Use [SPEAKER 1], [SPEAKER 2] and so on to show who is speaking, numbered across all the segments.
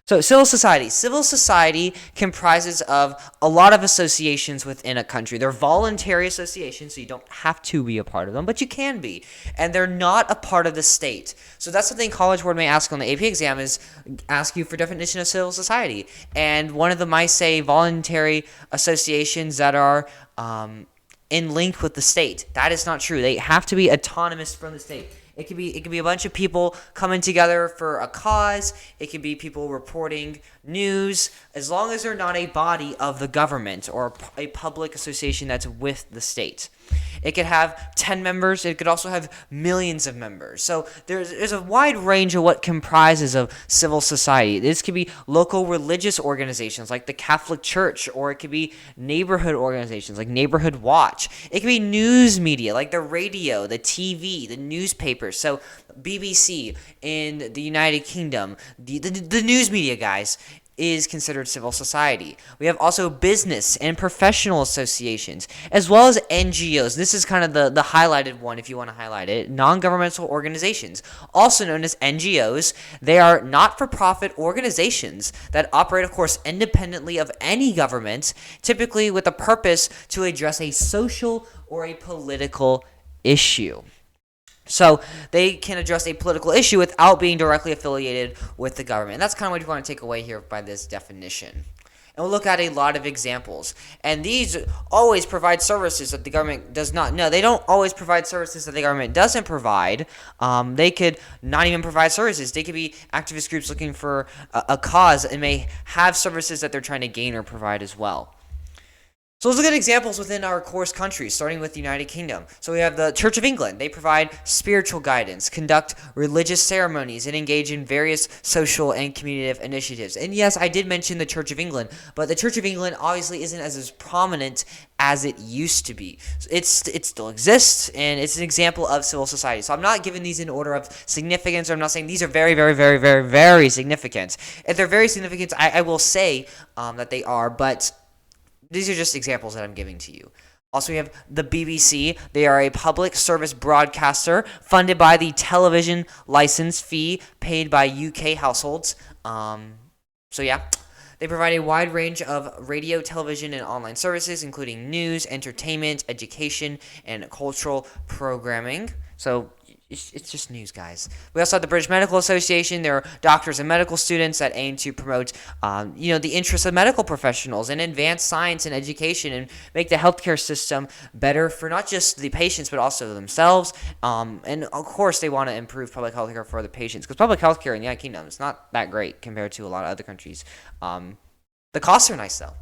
[SPEAKER 1] So civil society. Civil society comprises of a lot of associations within a country. They're voluntary associations, so you don't have to be a part of them, but you can be. And they're not a part of the state. So that's something College Board may ask on the AP exam is ask you for definition of civil society. And one of them might say voluntary associations that are in link with the state. That is not true. They have to be autonomous from the state. It could be a bunch of people coming together for a cause. It could be people reporting news, as long as they're not a body of the government or a public association that's with the state. It could have 10 members. It could also have millions of members. So there's a wide range of what comprises of civil society. This could be local religious organizations like the Catholic Church, or it could be neighborhood organizations like Neighborhood Watch. It could be news media like the radio, the TV, the newspapers. So BBC in the United Kingdom, the news media, guys, is considered civil society. We have also business and professional associations, as well as NGOs. This is kind of the highlighted one if you want to highlight it. Non-governmental organizations, also known as NGOs. They are not-for-profit organizations that operate, of course, independently of any government, typically with a purpose to address a social or a political issue. So they can address a political issue without being directly affiliated with the government. And that's kind of what you want to take away here by this definition. And we'll look at a lot of examples. And these always provide services that the government does not. No, they don't always provide services that the government doesn't provide. They could not even provide services. They could be activist groups looking for a cause and may have services that they're trying to gain or provide as well. So let's look at examples within our course countries, starting with the United Kingdom. So we have the Church of England. They provide spiritual guidance, conduct religious ceremonies, and engage in various social and community initiatives. And yes, I did mention the Church of England, but the Church of England obviously isn't as prominent as it used to be. It still exists, and it's an example of civil society. So I'm not giving these in order of significance, or I'm not saying these are very, very, very, very, very significant. If they're very significant, I will say that they are, but these are just examples that I'm giving to you. Also, we have the BBC. They are a public service broadcaster funded by the television license fee paid by UK households. So yeah, they provide a wide range of radio, television, and online services, including news, entertainment, education, and cultural programming. So it's just news, guys. We also have the British Medical Association. There are doctors and medical students that aim to promote, the interests of medical professionals and advance science and education and make the healthcare system better for not just the patients but also themselves. And of course, they want to improve public healthcare for the patients, because public healthcare in the United Kingdom is not that great compared to a lot of other countries. The costs are nice though,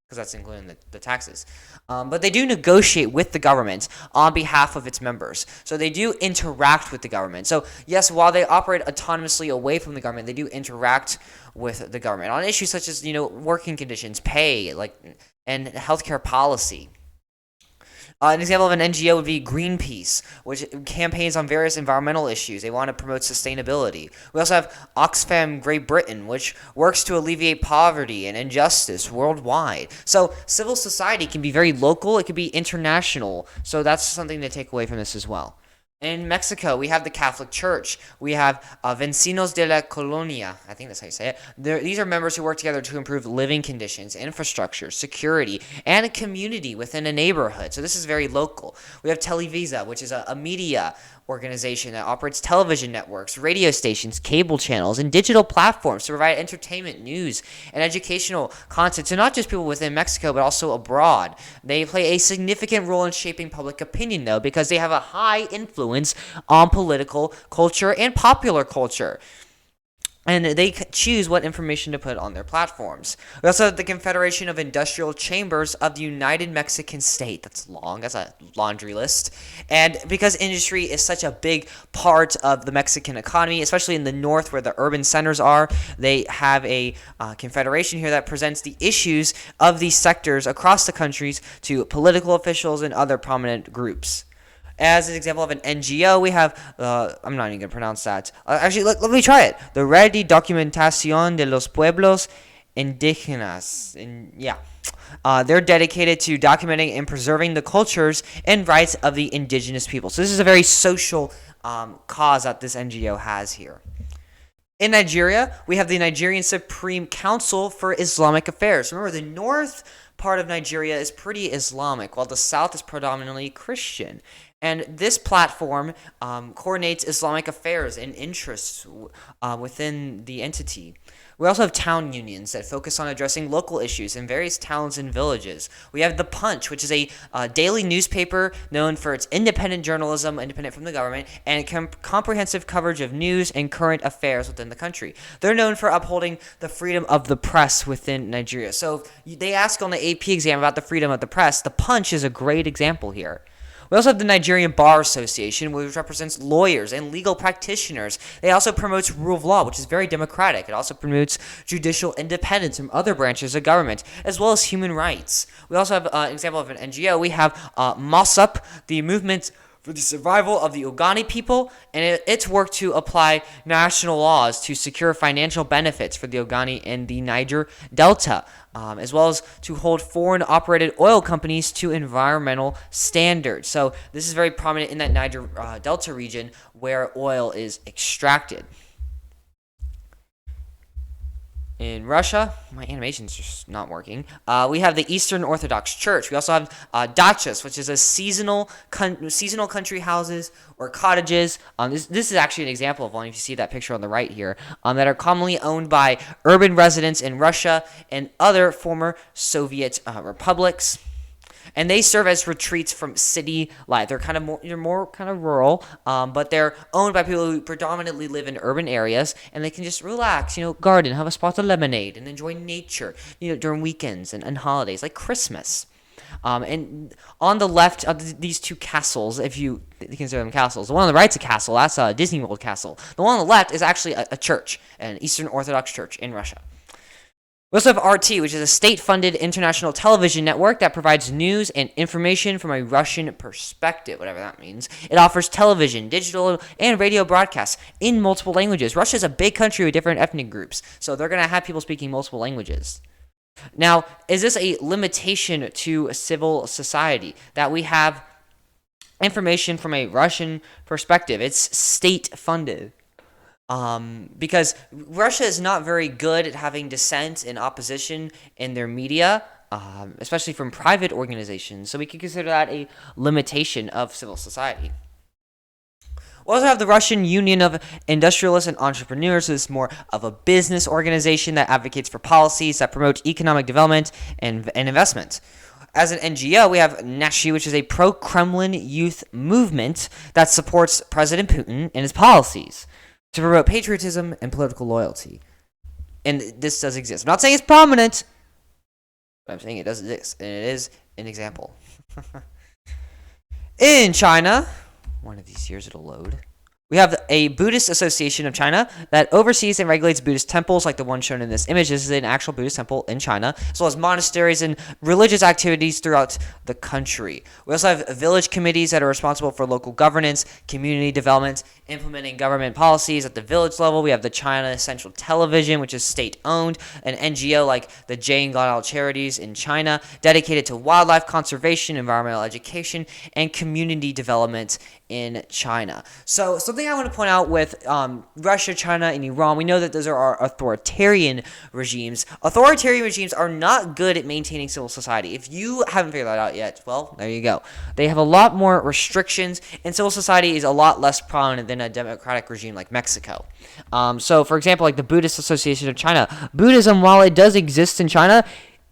[SPEAKER 1] because that's including the taxes. But they do negotiate with the government on behalf of its members. So they do interact with the government. So yes, while they operate autonomously away from the government, they do interact with the government on issues such as, working conditions, pay, and healthcare policy. An example of an NGO would be Greenpeace, which campaigns on various environmental issues. They want to promote sustainability. We also have Oxfam Great Britain, which works to alleviate poverty and injustice worldwide. So civil society can be very local. It can be international. So that's something to take away from this as well. In Mexico, we have the Catholic Church. We have Vecinos de la Colonia. I think that's how you say it. These are members who work together to improve living conditions, infrastructure, security, and a community within a neighborhood. So this is very local. We have Televisa, which is a media organization that operates television networks, radio stations, cable channels, and digital platforms to provide entertainment, news, and educational content to not just people within Mexico, but also abroad. They play a significant role in shaping public opinion, though, because they have a high influence on political culture and popular culture. And they choose what information to put on their platforms. We also have the Confederation of Industrial Chambers of the United Mexican State. That's long. That's a laundry list. And because industry is such a big part of the Mexican economy, especially in the north where the urban centers are, they have a confederation here that presents the issues of these sectors across the countries to political officials and other prominent groups. As an example of an NGO, we have, I'm not even going to pronounce that. Actually, let me try it. The Red de Documentación de los Pueblos Indígenas. They're dedicated to documenting and preserving the cultures and rights of the indigenous people. So this is a very social cause that this NGO has here. In Nigeria, we have the Nigerian Supreme Council for Islamic Affairs. Remember, the north part of Nigeria is pretty Islamic, while the south is predominantly Christian. And this platform coordinates Islamic affairs and interests within the entity. We also have town unions that focus on addressing local issues in various towns and villages. We have The Punch, which is a daily newspaper known for its independent journalism, independent from the government, and comprehensive coverage of news and current affairs within the country. They're known for upholding the freedom of the press within Nigeria. So they ask on the AP exam about the freedom of the press. The Punch is a great example here. We also have the Nigerian Bar Association, which represents lawyers and legal practitioners. It also promotes rule of law, which is very democratic. It also promotes judicial independence from other branches of government, as well as human rights. We also have an example of an NGO. We have MOSUP, the Movement for the Survival of the Ogoni People, and its work to apply national laws to secure financial benefits for the Ogoni in the Niger Delta, as well as to hold foreign-operated oil companies to environmental standards. So this is very prominent in that Niger Delta region where oil is extracted. In Russia, my animation's just not working. We have the Eastern Orthodox Church. We also have dachas, which is a seasonal country houses or cottages. This is actually an example of one, if you see that picture on the right here, that are commonly owned by urban residents in Russia and other former Soviet republics. And they serve as retreats from city life. They're kind of more kind of rural, but they're owned by people who predominantly live in urban areas, and they can just relax, garden, have a spot of lemonade, and enjoy nature, during weekends and holidays like Christmas. And on the left of these two castles, if you consider them castles, the one on the right's a castle. That's a Disney World castle. The one on the left is actually a church, an Eastern Orthodox church in Russia. We also have RT, which is a state-funded international television network that provides news and information from a Russian perspective, whatever that means. It offers television, digital, and radio broadcasts in multiple languages. Russia is a big country with different ethnic groups, so they're going to have people speaking multiple languages. Now, is this a limitation to civil society, that we have information from a Russian perspective? It's state-funded. Because Russia is not very good at having dissent and opposition in their media, especially from private organizations. So we could consider that a limitation of civil society. We also have the Russian Union of Industrialists and Entrepreneurs. So this is more of a business organization that advocates for policies that promote economic development and investment. As an NGO, we have Nashi, which is a pro-Kremlin youth movement that supports President Putin and his policies to promote patriotism and political loyalty. And this does exist. I'm not saying it's prominent, but I'm saying it does exist, and it is an example. In China, one of these years it'll load. We have a Buddhist Association of China that oversees and regulates Buddhist temples like the one shown in this image. This is an actual Buddhist temple in China, as well as monasteries and religious activities throughout the country. We also have village committees that are responsible for local governance, community development, implementing government policies at the village level. We have the China Central Television, which is state-owned, an NGO like the Jane Goodall Charities in China, dedicated to wildlife conservation, environmental education, and community development in China. So something I want to point out with Russia, China, and Iran, we know that those are our authoritarian regimes. Authoritarian regimes are not good at maintaining civil society. If you haven't figured that out yet, well, there you go. They have a lot more restrictions, and civil society is a lot less prominent than a democratic regime like Mexico. So, for example, like the Buddhist Association of China, Buddhism, while it does exist in China,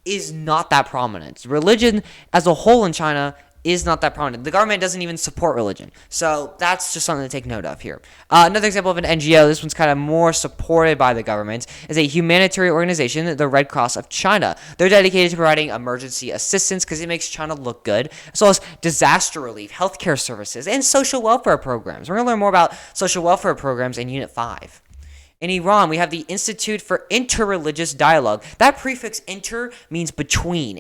[SPEAKER 1] is not that prominent. Religion as a whole in China is not that prominent. The government doesn't even support religion. So that's just something to take note of here. Another example of an NGO, this one's kind of more supported by the government, is a humanitarian organization, the Red Cross of China. They're dedicated to providing emergency assistance because it makes China look good, as well as disaster relief, healthcare services, and social welfare programs. We're going to learn more about social welfare programs in Unit 5. In Iran, we have the Institute for Interreligious Dialogue. That prefix inter means between,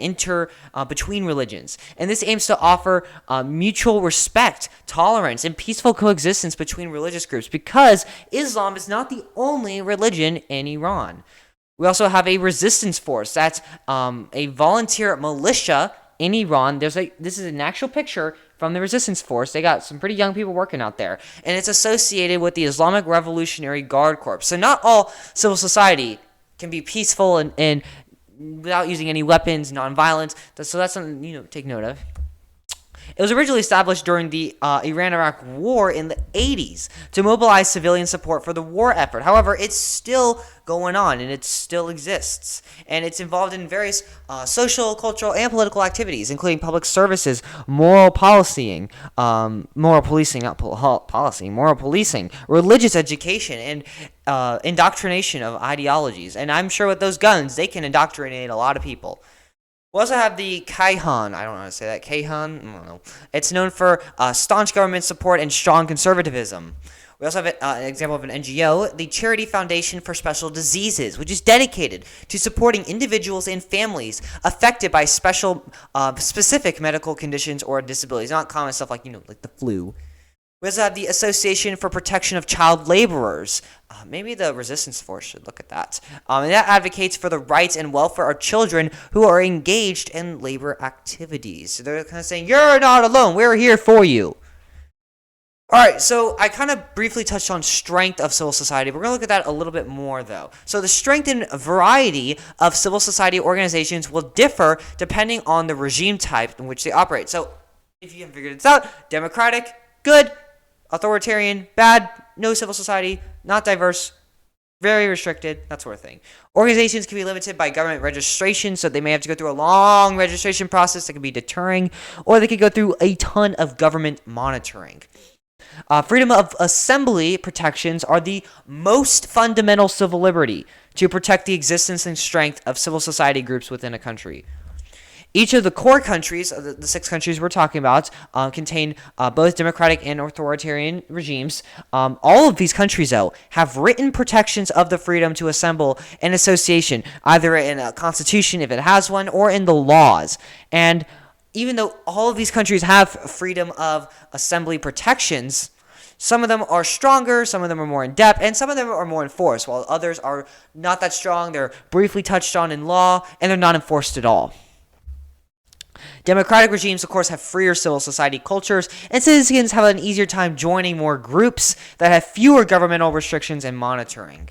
[SPEAKER 1] between religions. And this aims to offer mutual respect, tolerance, and peaceful coexistence between religious groups because Islam is not the only religion in Iran. We also have a resistance force. That's a volunteer militia in Iran. This is an actual picture from the resistance force. They got some pretty young people working out there. And it's associated with the Islamic Revolutionary Guard Corps. So not all civil society can be peaceful and without using any weapons, non-violence. So that's something, take note of. It was originally established during the Iran-Iraq War in the 80s to mobilize civilian support for the war effort. However, it's still going on, and it still exists. And it's involved in various social, cultural, and political activities, including public services, moral policing, religious education, and indoctrination of ideologies. And I'm sure with those guns, they can indoctrinate a lot of people. We also have the Kaihan. I don't know how to say that. Kaihan? I don't know. It's known for staunch government support and strong conservatism. We also have an example of an NGO, the Charity Foundation for Special Diseases, which is dedicated to supporting individuals and families affected by specific medical conditions or disabilities. Not common stuff like the flu. We also have the Association for Protection of Child Laborers. Maybe the Resistance Force should look at that. And that advocates for the rights and welfare of children who are engaged in labor activities. So they're kind of saying, you're not alone. We're here for you. All right, so I kind of briefly touched on strength of civil society. We're going to look at that a little bit more, though. So the strength and variety of civil society organizations will differ depending on the regime type in which they operate. So if you haven't figured this out, democratic, good. Authoritarian, bad, no civil society, not diverse, very restricted, that sort of thing. Organizations can be limited by government registration, so they may have to go through a long registration process that can be deterring, or they could go through a ton of government monitoring. Freedom of assembly protections are the most fundamental civil liberty to protect the existence and strength of civil society groups within a country. Each of the core countries, the 6 countries we're talking about, contain both democratic and authoritarian regimes. All of these countries, though, have written protections of the freedom to assemble an association, either in a constitution, if it has one, or in the laws. And even though all of these countries have freedom of assembly protections, some of them are stronger, some of them are more in-depth, and some of them are more enforced, while others are not that strong. They're briefly touched on in law, and they're not enforced at all. Democratic regimes, of course, have freer civil society cultures, and citizens have an easier time joining more groups that have fewer governmental restrictions and monitoring.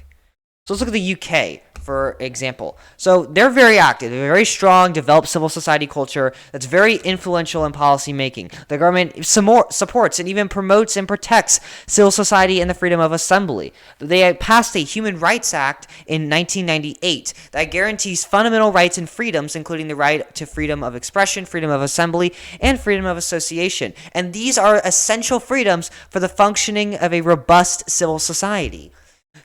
[SPEAKER 1] So let's look at the UK, for example. So they're very active, they're very strong, developed civil society culture that's very influential in policy making. The government supports and even promotes and protects civil society and the freedom of assembly. They passed a Human Rights Act in 1998 that guarantees fundamental rights and freedoms, including the right to freedom of expression, freedom of assembly, and freedom of association. And these are essential freedoms for the functioning of a robust civil society.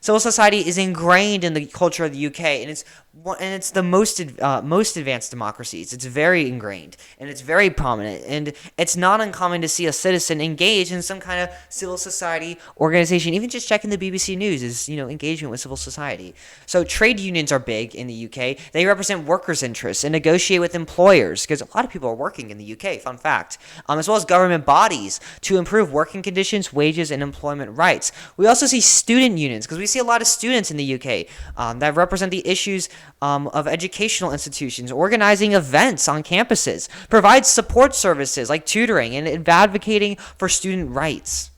[SPEAKER 1] Civil society is ingrained in the culture of the UK, and it's the most advanced democracies. It's very ingrained, and it's very prominent, and it's not uncommon to see a citizen engage in some kind of civil society organization. Even just checking the BBC News is, engagement with civil society. So trade unions are big in the UK. They represent workers' interests and negotiate with employers, because a lot of people are working in the UK, fun fact, as well as government bodies to improve working conditions, wages, and employment rights. We also see student unions, because we see a lot of students in the UK that represent the issues of educational institutions, organizing events on campuses, provides support services like tutoring, and advocating for student rights.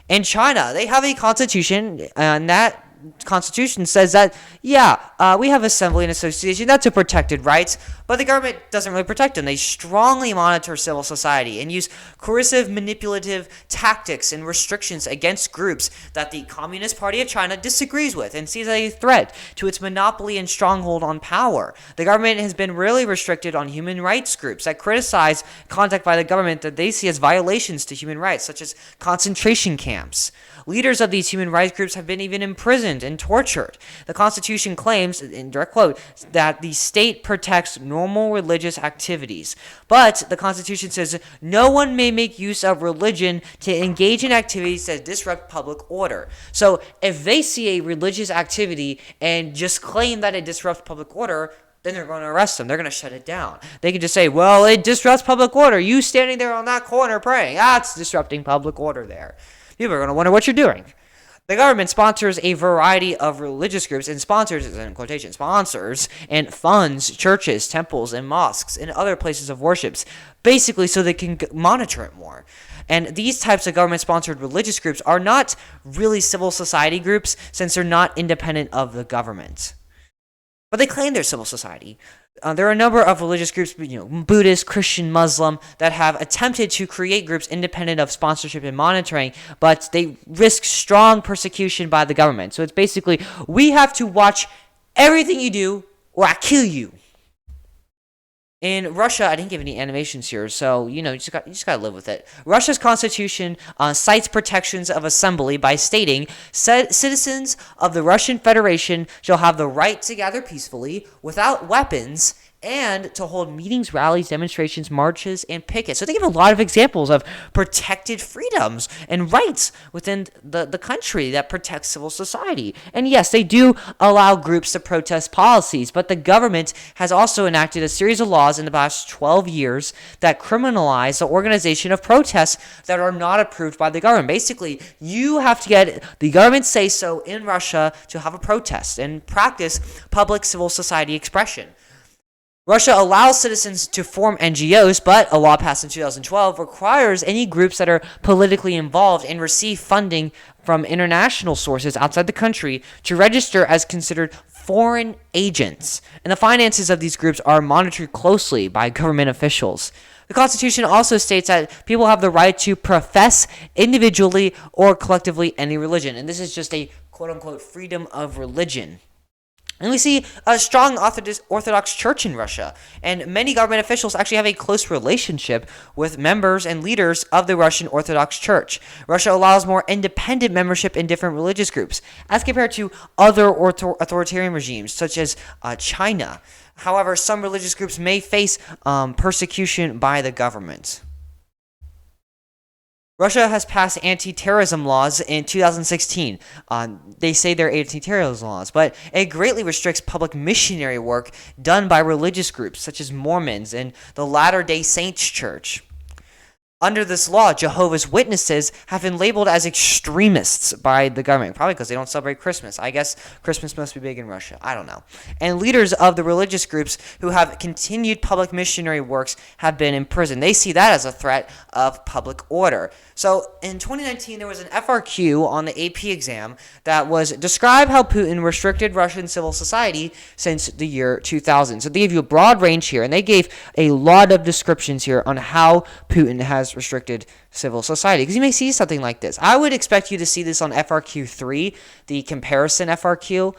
[SPEAKER 1] In China, they have a constitution, and that constitution says that, we have assembly and association. That's a protected rights, but the government doesn't really protect them. They strongly monitor civil society and use coercive, manipulative tactics and restrictions against groups that the Communist Party of China disagrees with and sees as a threat to its monopoly and stronghold on power. The government has been really restricted on human rights groups that criticize conduct by the government that they see as violations to human rights, such as concentration camps. Leaders of these human rights groups have been even imprisoned and tortured. The Constitution claims, in direct quote, that the state protects normal religious activities. But the Constitution says no one may make use of religion to engage in activities that disrupt public order. So if they see a religious activity and just claim that it disrupts public order, then they're going to arrest them. They're going to shut it down. They can just say, well, it disrupts public order. You standing there on that corner praying, that's disrupting public order there. People are going to wonder what you're doing. The government sponsors a variety of religious groups and sponsors, in quotation, sponsors and funds churches, temples, and mosques and other places of worships, basically so they can monitor it more. And these types of government-sponsored religious groups are not really civil society groups since they're not independent of the government. But they claim they're civil society. There are a number of religious groups, Buddhist, Christian, Muslim, that have attempted to create groups independent of sponsorship and monitoring, but they risk strong persecution by the government. So it's basically, we have to watch everything you do or I kill you. In Russia, I didn't give any animations here, so you just gotta live with it. Russia's constitution cites protections of assembly by stating, citizens of the Russian Federation shall have the right to gather peacefully, without weapons, and to hold meetings, rallies, demonstrations, marches, and pickets. So they give a lot of examples of protected freedoms and rights within the country that protects civil society. And yes, they do allow groups to protest policies, but the government has also enacted a series of laws in the past 12 years that criminalize the organization of protests that are not approved by the government. Basically, you have to get the government say so in Russia to have a protest and practice public civil society expression. Russia allows citizens to form NGOs, but a law passed in 2012 requires any groups that are politically involved and receive funding from international sources outside the country to register as considered foreign agents. And the finances of these groups are monitored closely by government officials. The Constitution also states that people have the right to profess individually or collectively any religion. And this is just a quote-unquote freedom of religion. And we see a strong Orthodox Church in Russia, and many government officials actually have a close relationship with members and leaders of the Russian Orthodox Church. Russia allows more independent membership in different religious groups, as compared to other authoritarian regimes, such as China. However, some religious groups may face persecution by the government. Russia has passed anti-terrorism laws in 2016. They say they're anti-terrorism laws, but it greatly restricts public missionary work done by religious groups such as Mormons and the Latter-day Saints Church. Under this law, Jehovah's Witnesses have been labeled as extremists by the government, probably because they don't celebrate Christmas. I guess Christmas must be big in Russia. I don't know. And leaders of the religious groups who have continued public missionary works have been imprisoned. They see that as a threat of public order. So in 2019, there was an FRQ on the AP exam that was describe how Putin restricted Russian civil society since the year 2000. So they gave you a broad range here, and they gave a lot of descriptions here on how Putin has restricted civil society, because you may see something like this. I would expect you to see this on FRQ 3, the comparison FRQ.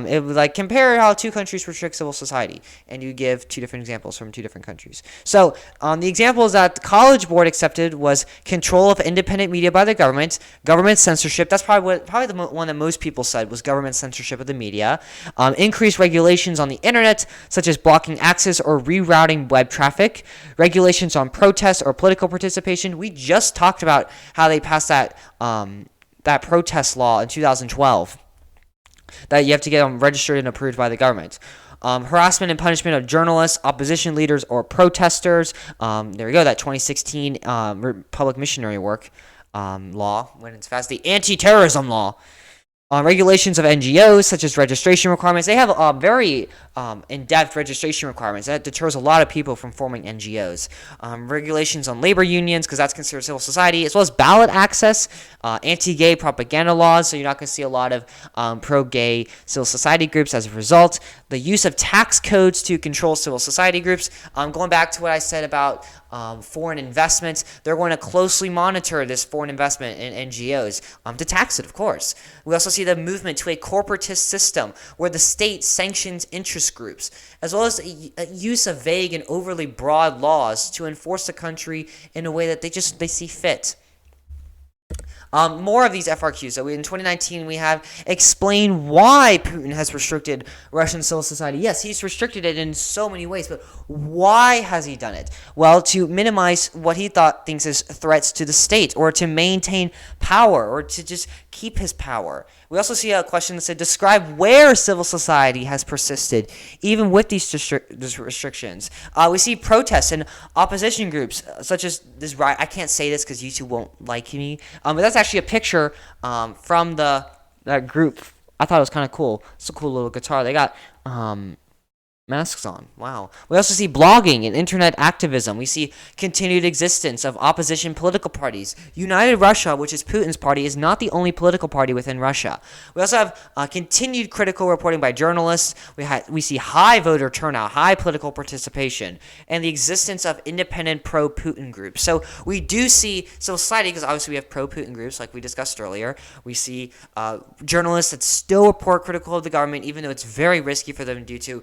[SPEAKER 1] It would compare how two countries restrict civil society, and you give two different examples from two different countries. So the examples that the College Board accepted was control of independent media by the government censorship. That's probably the one that most people said was government censorship of the media. Increased regulations on the internet, such as blocking access or rerouting web traffic. Regulations on protest or political participation. We just talked about how they passed that protest law in 2012 that you have to get them registered and approved by the government. Harassment and punishment of journalists, opposition leaders, or protesters. There we go, that 2016 public missionary work law when it's passed, the anti-terrorism law. Regulations of NGOs, such as registration requirements. They have very in-depth registration requirements. That deters a lot of people from forming NGOs. Regulations on labor unions, because that's considered civil society, as well as ballot access, anti-gay propaganda laws, so you're not going to see a lot of pro-gay civil society groups as a result. The use of tax codes to control civil society groups. Going back to what I said about foreign investments, they're going to closely monitor this foreign investment in NGOs to tax it, of course. We also see the movement to a corporatist system where the state sanctions interest groups, as well as a use of vague and overly broad laws to enforce the country in a way that they see fit. More of these FRQs. So in 2019, we have explain why Putin has restricted Russian civil society. Yes, he's restricted it in so many ways, but why has he done it? Well, to minimize what he thinks is threats to the state, or to maintain power, or to just keep his power. We also see a question that said, describe where civil society has persisted, even with these restrictions. We see protests and opposition groups, such as this riot. I can't say this because YouTube won't like me, but that's actually a picture from that group. I thought it was kind of cool. It's a cool little guitar. They got masks on. Wow. We also see blogging and internet activism. We see continued existence of opposition political parties. United Russia, which is Putin's party, is not the only political party within Russia. We also have continued critical reporting by journalists. We see high voter turnout, high political participation, and the existence of independent pro-Putin groups. So we do see civil society, because obviously we have pro-Putin groups like we discussed earlier. We see journalists that still report critical of the government, even though it's very risky for them to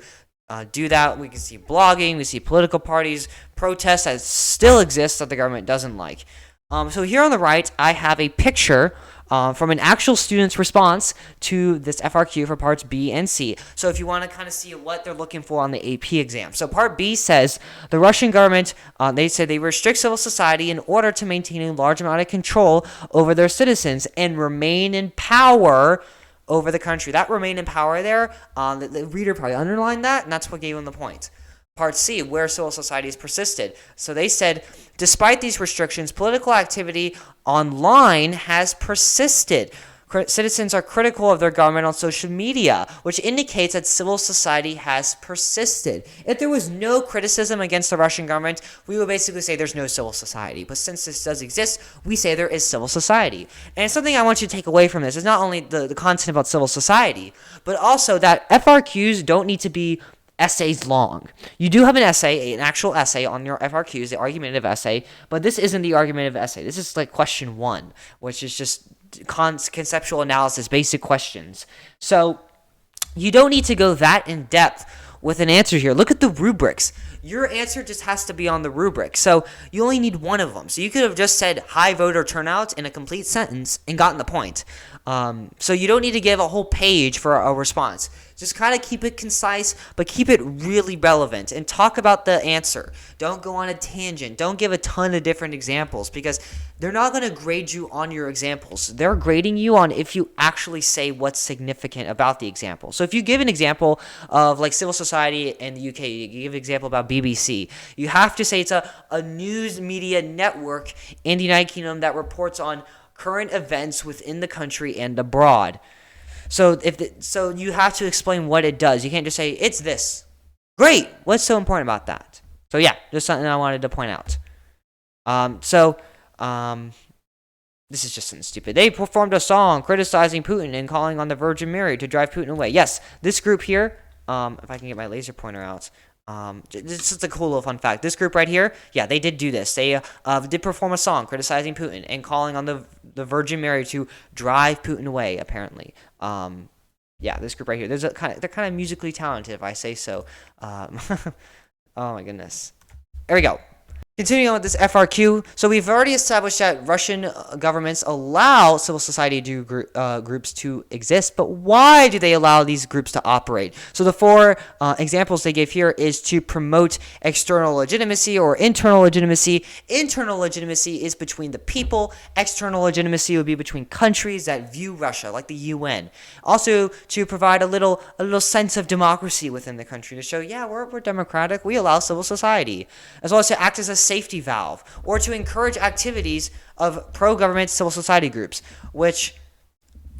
[SPEAKER 1] do that. We can see blogging, we see political parties, protests that still exist that the government doesn't like. So here on the right, I have a picture from an actual student's response to this FRQ for parts B and C. So if you want to kind of see what they're looking for on the AP exam. So part B says the Russian government, they say they restrict civil society in order to maintain a large amount of control over their citizens and remain in power over the country. That remain in power there, the reader probably underlined that, and that's what gave them the point. Part C, where civil society has persisted. So they said, despite these restrictions, political activity online has persisted. Citizens are critical of their government on social media, which indicates that civil society has persisted. If there was no criticism against the Russian government, we would basically say there's no civil society. But since this does exist, we say there is civil society. And something I want you to take away from this is not only the content about civil society, but also that FRQs don't need to be essays long. You do have an essay, an actual essay on your FRQs, the argumentative essay, but this isn't the argumentative essay. This is like question 1, which is just conceptual analysis, basic questions. So you don't need to go that in depth with an answer here. Look at the rubrics. Your answer just has to be on the rubric. So you only need one of them. So you could have just said high voter turnout in a complete sentence and gotten the point. So you don't need to give a whole page for a response. Just kind of keep it concise, but keep it really relevant and talk about the answer. Don't go on a tangent. Don't give a ton of different examples because they're not going to grade you on your examples. They're grading you on if you actually say what's significant about the example. So if you give an example of like civil society in the UK, you give an example about BBC, you have to say it's a news media network in the United Kingdom that reports on current events within the country and abroad. So so you have to explain what it does. You can't just say it's this. Great. What's so important about that? So yeah, just something I wanted to point out. This is just something stupid. They performed a song criticizing Putin and calling on the Virgin Mary to drive Putin away. Yes, this group here. If I can get my laser pointer out. This is a cool little fun fact. This group right here, yeah, they did do this. They did perform a song criticizing Putin and calling on the Virgin Mary to drive Putin away. Apparently, yeah, this group right here. They're kind of musically talented, if I say so. Oh my goodness. There we go. Continuing on with this FRQ, so we've already established that Russian governments allow civil society groups to exist, but why do they allow these groups to operate? So the 4 examples they gave here is to promote external legitimacy or internal legitimacy. Internal legitimacy is between the people. External legitimacy would be between countries that view Russia, like the UN. Also, to provide a little sense of democracy within the country to show, yeah, we're democratic. We allow civil society, as well as to act as a safety valve, or to encourage activities of pro-government civil society groups, which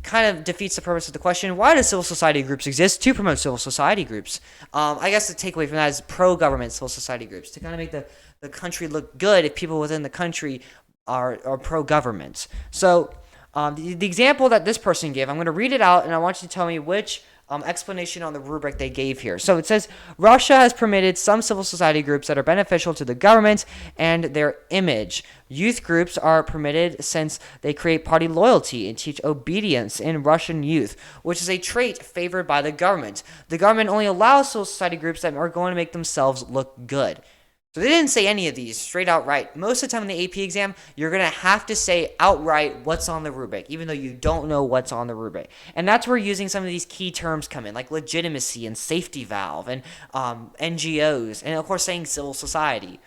[SPEAKER 1] kind of defeats the purpose of the question. Why do civil society groups exist? To promote civil society groups. I guess the takeaway from that is pro-government civil society groups, to kind of make the country look good if people within the country are pro-government. So the example that this person gave, I'm going to read it out, and I want you to tell me which explanation on the rubric they gave here. So it says, Russia has permitted some civil society groups that are beneficial to the government and their image. Youth groups are permitted since they create party loyalty and teach obedience in Russian youth, which is a trait favored by the government. The government only allows civil society groups that are going to make themselves look good. So they didn't say any of these straight out right. Most of the time in the AP exam, you're going to have to say outright what's on the rubric, even though you don't know what's on the rubric. And that's where using some of these key terms come in, like legitimacy and safety valve and NGOs, and of course saying civil society,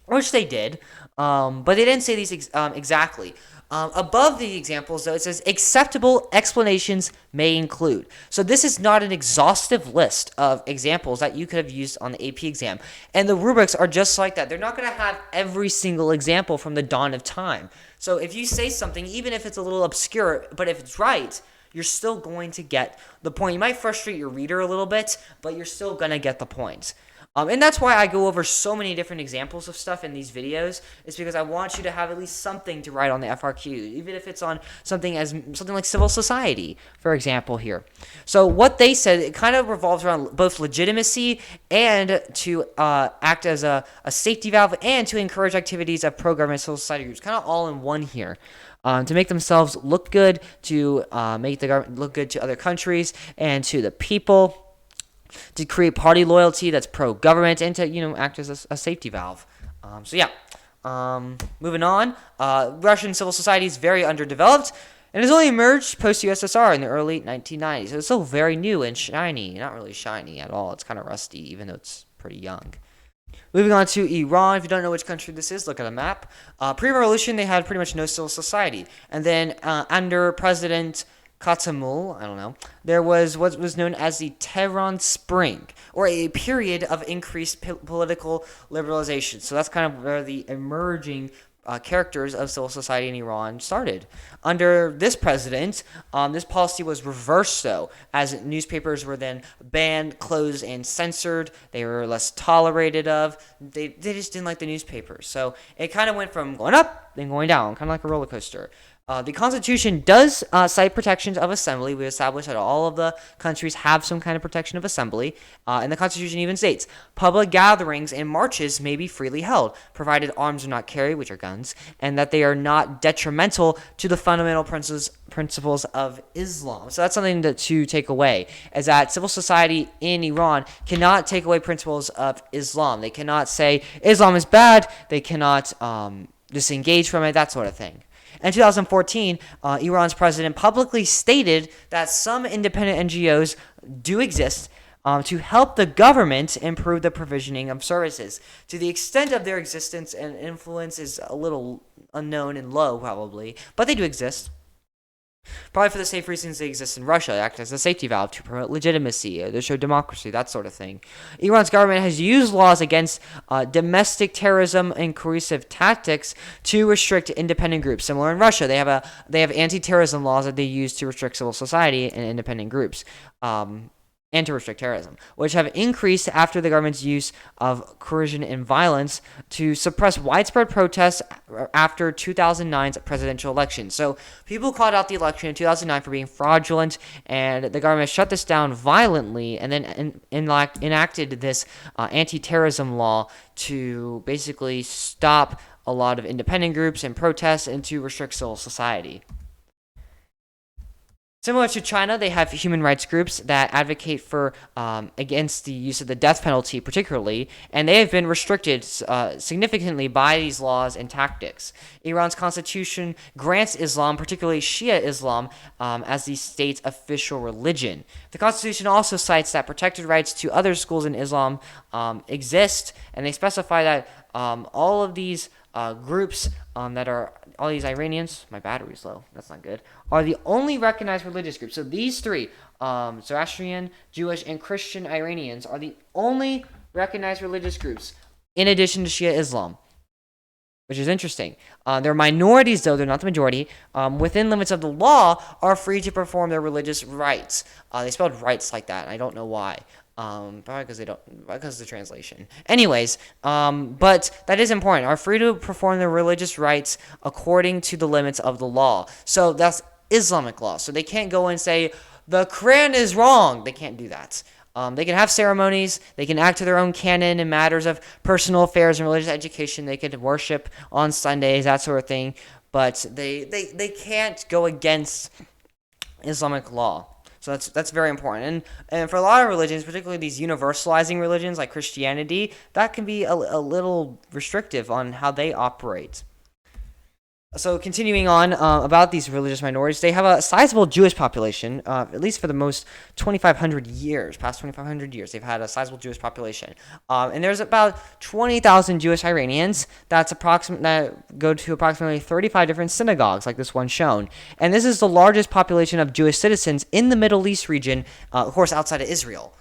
[SPEAKER 1] which they did, but they didn't say these exactly. Above the examples, though, it says acceptable explanations may include. So this is not an exhaustive list of examples that you could have used on the AP exam. And the rubrics are just like that. They're not going to have every single example from the dawn of time. So if you say something, even if it's a little obscure, but if it's right, you're still going to get the point. You might frustrate your reader a little bit, but you're still going to get the point. And that's why I go over so many different examples of stuff in these videos, is because I want you to have at least something to write on the FRQ, even if it's on something like civil society, for example, here. So what they said, it kind of revolves around both legitimacy and to act as a safety valve and to encourage activities of pro-government civil society groups, kind of all in one here. To make themselves look good, to make the government look good to other countries and to the people, to create party loyalty that's pro-government, and to act as a safety valve. Moving on, Russian civil society is very underdeveloped and has only emerged post-USSR in the early 1990s. So it's still very new and shiny. Not really shiny at all. It's kind of rusty, even though it's pretty young. Moving on to Iran. If you don't know which country this is, look at a map. Pre-revolution, they had pretty much no civil society. And then under President Katamul, I don't know, there was what was known as the Tehran Spring, or a period of increased political liberalization. So that's kind of where the emerging characters of civil society in Iran started. Under this president, this policy was reversed, though, as newspapers were then banned, closed, and censored. They were less tolerated of. They just didn't like the newspapers. So it kind of went from going up, then going down, kind of like a roller coaster. The Constitution does cite protections of assembly. We established that all of the countries have some kind of protection of assembly. And the Constitution even states, public gatherings and marches may be freely held, provided arms are not carried, which are guns, and that they are not detrimental to the fundamental principles of Islam. So that's something to take away, is that civil society in Iran cannot take away principles of Islam. They cannot say Islam is bad. They cannot disengage from it, that sort of thing. In 2014, Iran's president publicly stated that some independent NGOs do exist to help the government improve the provisioning of services. To the extent of their existence and influence is a little unknown and low, probably, but they do exist. Probably for the same reasons they exist in Russia, act as a safety valve to promote legitimacy, to show democracy, that sort of thing. Iran's government has used laws against domestic terrorism and coercive tactics to restrict independent groups. Similar in Russia, they have anti-terrorism laws that they use to restrict civil society and independent groups. And to restrict terrorism, which have increased after the government's use of coercion and violence to suppress widespread protests after 2009's presidential election. So people called out the election in 2009 for being fraudulent, and the government shut this down violently and then enacted this anti-terrorism law to basically stop a lot of independent groups and protests and to restrict civil society. Similar to China, they have human rights groups that advocate for against the use of the death penalty, particularly, and they have been restricted significantly by these laws and tactics. Iran's constitution grants Islam, particularly Shia Islam, as the state's official religion. The constitution also cites that protected rights to other schools in Islam exist, and they specify that all of these groups that are all these Iranians, my battery's low, that's not good, are the only recognized religious groups. So these three, Zoroastrian, Jewish, and Christian Iranians are the only recognized religious groups in addition to Shia Islam, which is interesting. They're minorities, though, they're not the majority, within limits of the law, are free to perform their religious rites. They spelled rights like that, and I don't know why. Probably because because of the translation. Anyways, but that is important. Are free to perform their religious rites according to the limits of the law. So that's Islamic law. So they can't go and say the Quran is wrong. They can't do that. They can have ceremonies. They can act to their own canon in matters of personal affairs and religious education. They can worship on Sundays, that sort of thing. But they can't go against Islamic law. So that's very important. And for a lot of religions, particularly these universalizing religions like Christianity, that can be a little restrictive on how they operate. So continuing on about these religious minorities, they have a sizable Jewish population, at least for the most 2,500 years, past 2,500 years, they've had a sizable Jewish population. And there's about 20,000 Jewish Iranians that go to approximately 35 different synagogues, like this one shown. And this is the largest population of Jewish citizens in the Middle East region, of course, outside of Israel.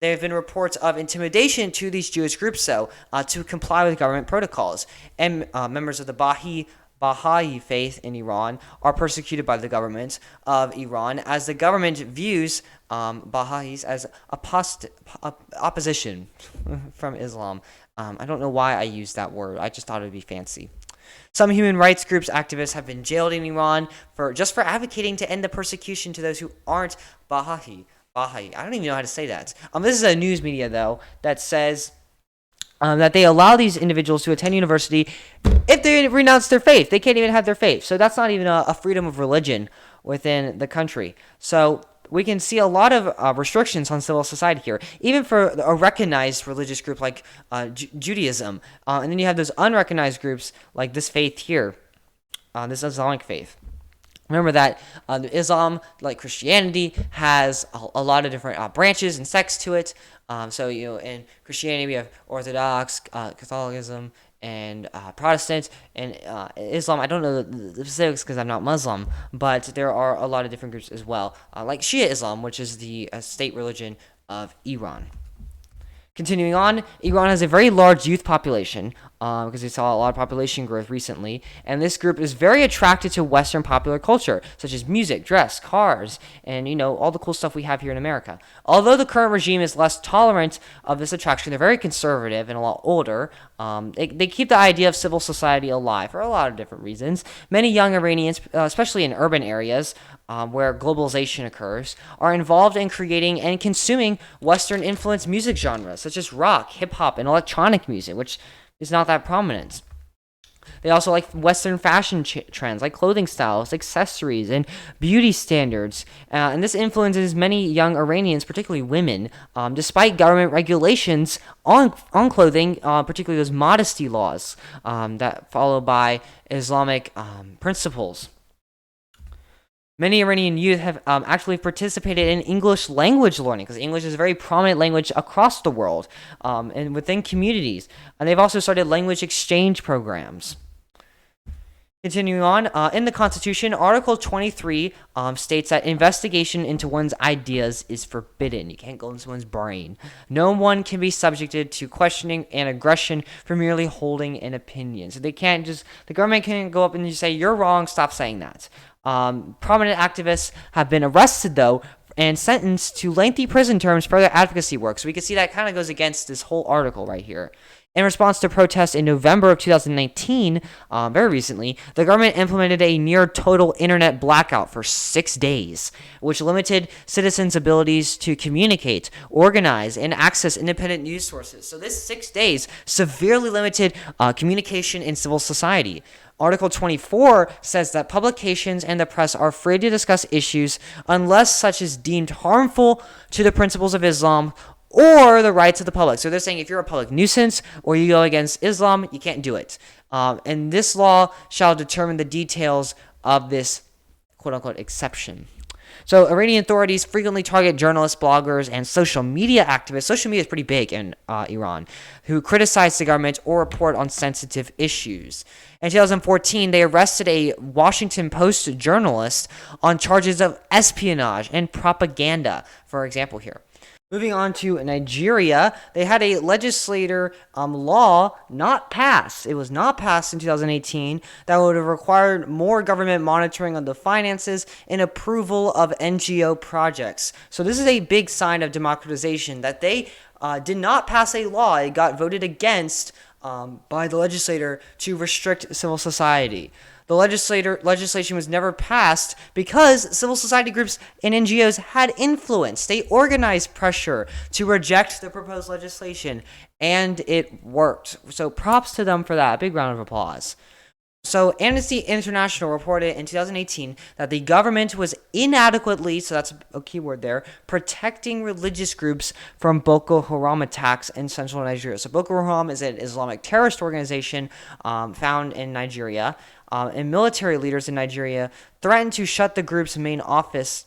[SPEAKER 1] There have been reports of intimidation to these Jewish groups, though, to comply with government protocols. And members of the Baha'i faith in Iran are persecuted by the government of Iran, as the government views Baha'is as opposition from Islam. I don't know why I used that word. I just thought it would be fancy. Some human rights groups activists have been jailed in Iran for advocating to end the persecution to those who aren't Baha'i. I don't even know how to say that. This is a news media, though, that says that they allow these individuals to attend university if they renounce their faith. They can't even have their faith. So that's not even a freedom of religion within the country. So we can see a lot of restrictions on civil society here, even for a recognized religious group like Judaism. And then you have those unrecognized groups like this faith here, this Islamic faith. Remember that Islam, like Christianity, has a lot of different branches and sects to it. So, in Christianity, we have Orthodox, Catholicism, and Protestant. And Islam, I don't know the specifics because I'm not Muslim, but there are a lot of different groups as well, like Shia Islam, which is the state religion of Iran. Continuing on, Iran has a very large youth population because they saw a lot of population growth recently, and this group is very attracted to Western popular culture, such as music, dress, cars, and all the cool stuff we have here in America. Although the current regime is less tolerant of this attraction, they're very conservative and a lot older. They keep the idea of civil society alive for a lot of different reasons. Many young Iranians, especially in urban areas, where globalization occurs, are involved in creating and consuming Western-influenced music genres, such as rock, hip-hop, and electronic music, which is not that prominent. They also like Western fashion trends, like clothing styles, accessories, and beauty standards. And this influences many young Iranians, particularly women, despite government regulations on clothing, particularly those modesty laws that follow by Islamic principles. Many Iranian youth have actually participated in English language learning, because English is a very prominent language across the world and within communities. And they've also started language exchange programs. Continuing on, in the Constitution, Article 23 states that investigation into one's ideas is forbidden. You can't go into someone's brain. No one can be subjected to questioning and aggression for merely holding an opinion. So the government can't go up and just say, you're wrong, stop saying that. Prominent activists have been arrested, though, and sentenced to lengthy prison terms for their advocacy work. So we can see that kind of goes against this whole article right here. In response to protests in November of 2019, very recently, the government implemented a near-total internet blackout for 6 days, which limited citizens' abilities to communicate, organize, and access independent news sources. So this 6 days severely limited communication in civil society. Article 24 says that publications and the press are free to discuss issues unless such is deemed harmful to the principles of Islam or the rights of the public. So they're saying if you're a public nuisance or you go against Islam, you can't do it. And this law shall determine the details of this quote-unquote exception. So Iranian authorities frequently target journalists, bloggers, and social media activists. Social media is pretty big in Iran, who criticize the government or report on sensitive issues. In 2014, they arrested a Washington Post journalist on charges of espionage and propaganda, for example here. Moving on to Nigeria, they had a legislator law not passed. It was not passed in 2018 that would have required more government monitoring of the finances and approval of NGO projects. So this is a big sign of democratization that they did not pass a law. It got voted against by the legislator to restrict civil society. The legislation was never passed because civil society groups and NGOs had influence. They organized pressure to reject the proposed legislation, and it worked. So props to them for that. Big round of applause. So Amnesty International reported in 2018 that the government was inadequately, so that's a key word there, protecting religious groups from Boko Haram attacks in central Nigeria. So Boko Haram is an Islamic terrorist organization found in Nigeria, and military leaders in Nigeria threatened to shut the group's main office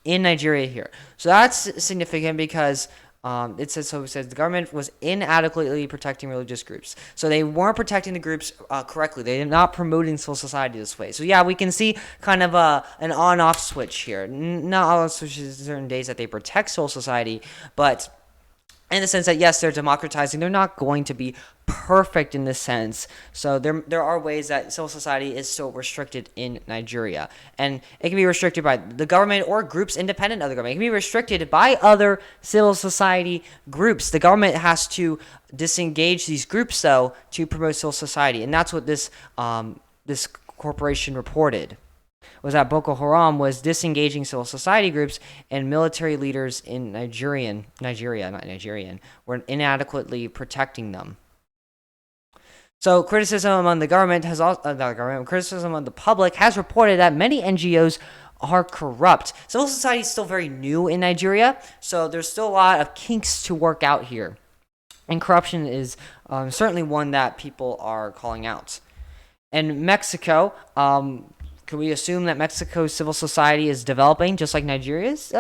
[SPEAKER 1] in Nigeria here. So that's significant because it says the government was inadequately protecting religious groups. So they weren't protecting the groups correctly. They did not promoting civil society this way. So yeah, we can see kind of an on-off switch here. Not all switches certain days that they protect civil society, but in the sense that yes, they're democratizing. They're not going to be perfect in this sense. So there are ways that civil society is still restricted in Nigeria, and it can be restricted by the government or groups independent of the government. It can be restricted by other civil society groups. The government has to disengage these groups though to promote civil society, and that's what this corporation reported. Was that Boko Haram was disengaging civil society groups and military leaders in Nigeria, were inadequately protecting them. So criticism among the government has also, criticism of the public has reported that many NGOs are corrupt. Civil society is still very new in Nigeria, so there's still a lot of kinks to work out here. And corruption is certainly one that people are calling out. In Mexico, can we assume that Mexico's civil society is developing just like Nigeria's?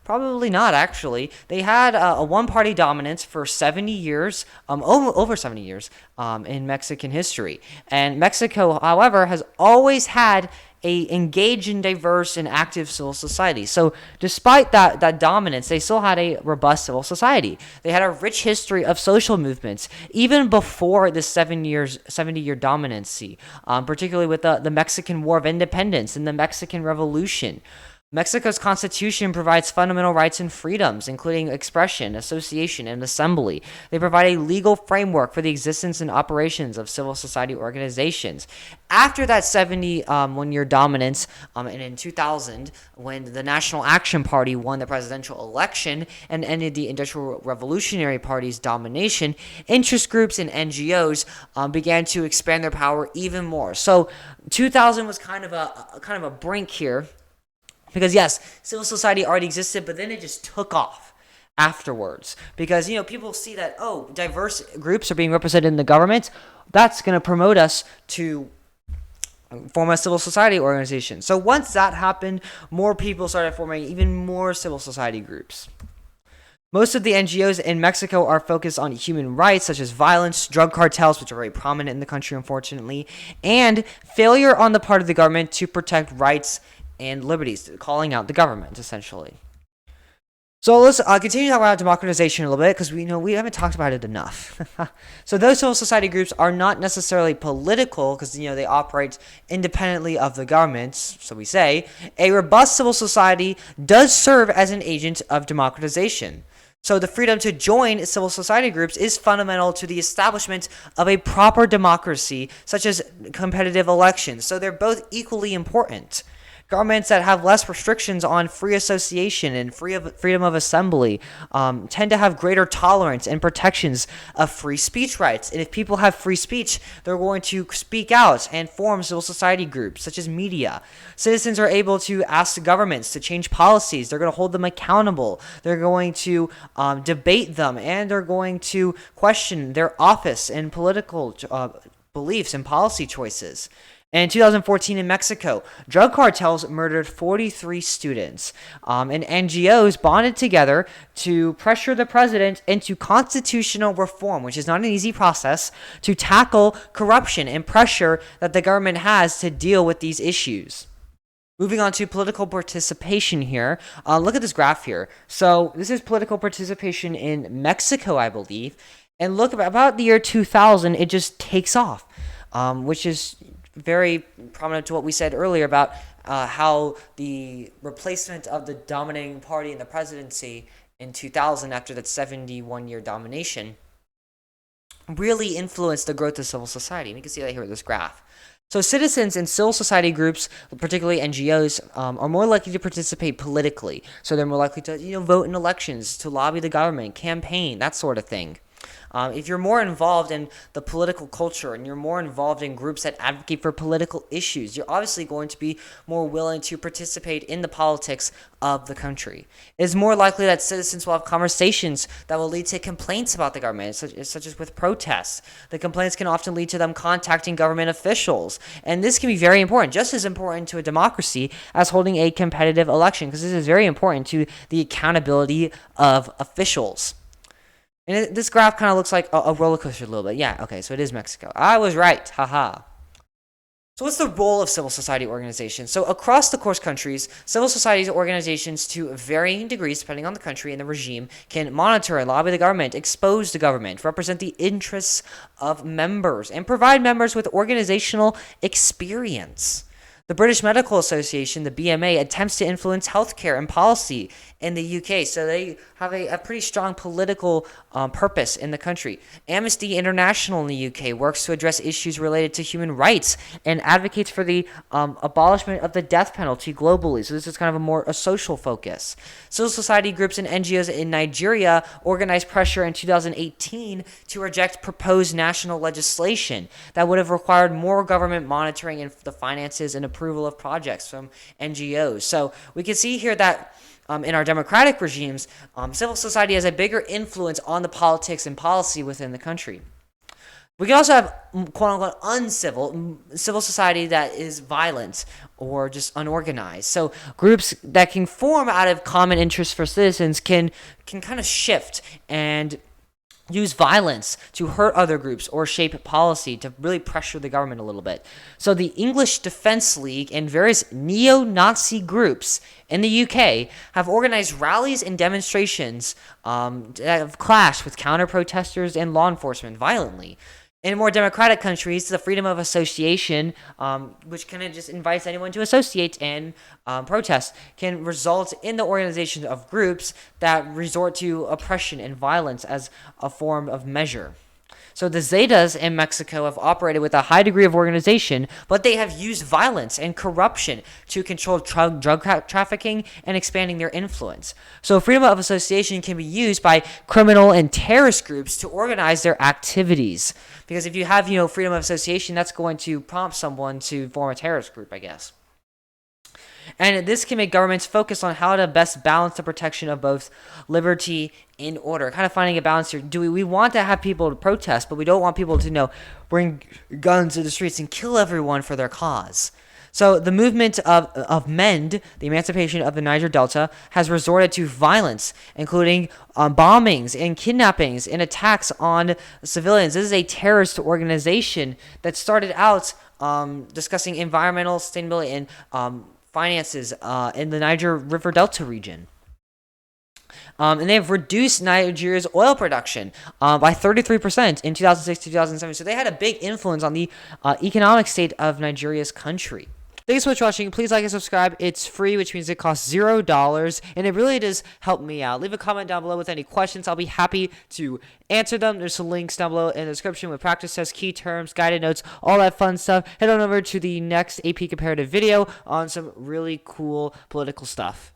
[SPEAKER 1] Probably not, actually. They had a one-party dominance for 70 years, over 70 years, in Mexican history. And Mexico, however, has always had a engaged and diverse and active civil society. So despite that dominance, they still had a robust civil society. They had a rich history of social movements, even before the 70-year dominancy, particularly with the Mexican War of Independence and the Mexican Revolution. Mexico's constitution provides fundamental rights and freedoms, including expression, association, and assembly. They provide a legal framework for the existence and operations of civil society organizations. After that 71-year dominance, and in 2000, when the National Action Party won the presidential election and ended the Industrial Revolutionary Party's domination, interest groups and NGOs began to expand their power even more. So 2000 was kind of a brink here. Because yes, civil society already existed, but then it just took off afterwards. Because, people see that, diverse groups are being represented in the government. That's going to promote us to form a civil society organization. So once that happened, more people started forming even more civil society groups. Most of the NGOs in Mexico are focused on human rights, such as violence, drug cartels, which are very prominent in the country, unfortunately, and failure on the part of the government to protect rights and liberties, calling out the government, essentially. So let's continue to talk about democratization a little bit, because we haven't talked about it enough. So those civil society groups are not necessarily political, because they operate independently of the government. So we say a robust civil society does serve as an agent of democratization. So the freedom to join civil society groups is fundamental to the establishment of a proper democracy, such as competitive elections. So they're both equally important. Governments that have less restrictions on free association and freedom of assembly tend to have greater tolerance and protections of free speech rights. And if people have free speech, they're going to speak out and form civil society groups, such as media. Citizens are able to ask the governments to change policies. They're going to hold them accountable. They're going to debate them, and they're going to question their office and political beliefs and policy choices. In 2014 in Mexico, drug cartels murdered 43 students, and NGOs bonded together to pressure the president into constitutional reform, which is not an easy process, to tackle corruption and pressure that the government has to deal with these issues. Moving on to political participation here. Look at this graph here. So this is political participation in Mexico, I believe. And look, about the year 2000, it just takes off, which is very prominent to what we said earlier about how the replacement of the dominating party in the presidency in 2000 after that 71-year domination really influenced the growth of civil society. And you can see that here with this graph. So citizens in civil society groups, particularly NGOs, are more likely to participate politically. So they're more likely to vote in elections, to lobby the government, campaign, that sort of thing. If you're more involved in the political culture and you're more involved in groups that advocate for political issues, you're obviously going to be more willing to participate in the politics of the country. It is more likely that citizens will have conversations that will lead to complaints about the government, such as with protests. The complaints can often lead to them contacting government officials. And this can be very important, just as important to a democracy as holding a competitive election, because this is very important to the accountability of officials. And this graph kind of looks like a roller coaster a little bit. Yeah, okay, so it is Mexico. I was right. Haha. So what's the role of civil society organizations? So across the course countries, civil society organizations to varying degrees, depending on the country and the regime, can monitor and lobby the government, expose the government, represent the interests of members, and provide members with organizational experience. The British Medical Association, the BMA, attempts to influence healthcare and policy in the UK, so they have a pretty strong political purpose in the country. Amnesty International in the UK works to address issues related to human rights and advocates for the abolishment of the death penalty globally. So this is kind of a social focus. Civil society groups and NGOs in Nigeria organized pressure in 2018 to reject proposed national legislation that would have required more government monitoring and the finances and approval of projects from NGOs. So we can see here that in our democratic regimes, civil society has a bigger influence on the politics and policy within the country. We can also have quote-unquote uncivil civil society that is violent or just unorganized. So groups that can form out of common interests for citizens can kind of shift and use violence to hurt other groups or shape policy to really pressure the government a little bit. So the English Defence League and various neo-Nazi groups in the UK have organized rallies and demonstrations that have clashed with counter-protesters and law enforcement violently. In more democratic countries, the freedom of association, which kind of just invites anyone to associate and protest, can result in the organization of groups that resort to oppression and violence as a form of measure. So the Zetas in Mexico have operated with a high degree of organization, but they have used violence and corruption to control drug trafficking and expanding their influence. So freedom of association can be used by criminal and terrorist groups to organize their activities. Because if you have, freedom of association, that's going to prompt someone to form a terrorist group, I guess. And this can make governments focus on how to best balance the protection of both liberty and order. Kind of finding a balance here. Do we want to have people to protest, but we don't want people to, bring guns to the streets and kill everyone for their cause. So the movement of MEND, the emancipation of the Niger Delta, has resorted to violence, including bombings and kidnappings and attacks on civilians. This is a terrorist organization that started out discussing environmental sustainability and finances in the Niger River Delta region. And they have reduced Nigeria's oil production by 33% in 2006 to 2007. So they had a big influence on the economic state of Nigeria's country. Thanks so much for watching. Please like and subscribe. It's free, which means it costs $0, and it really does help me out. Leave a comment down below with any questions. I'll be happy to answer them. There's some links down below in the description with practice tests, key terms, guided notes, all that fun stuff. Head on over to the next AP Comparative video on some really cool political stuff.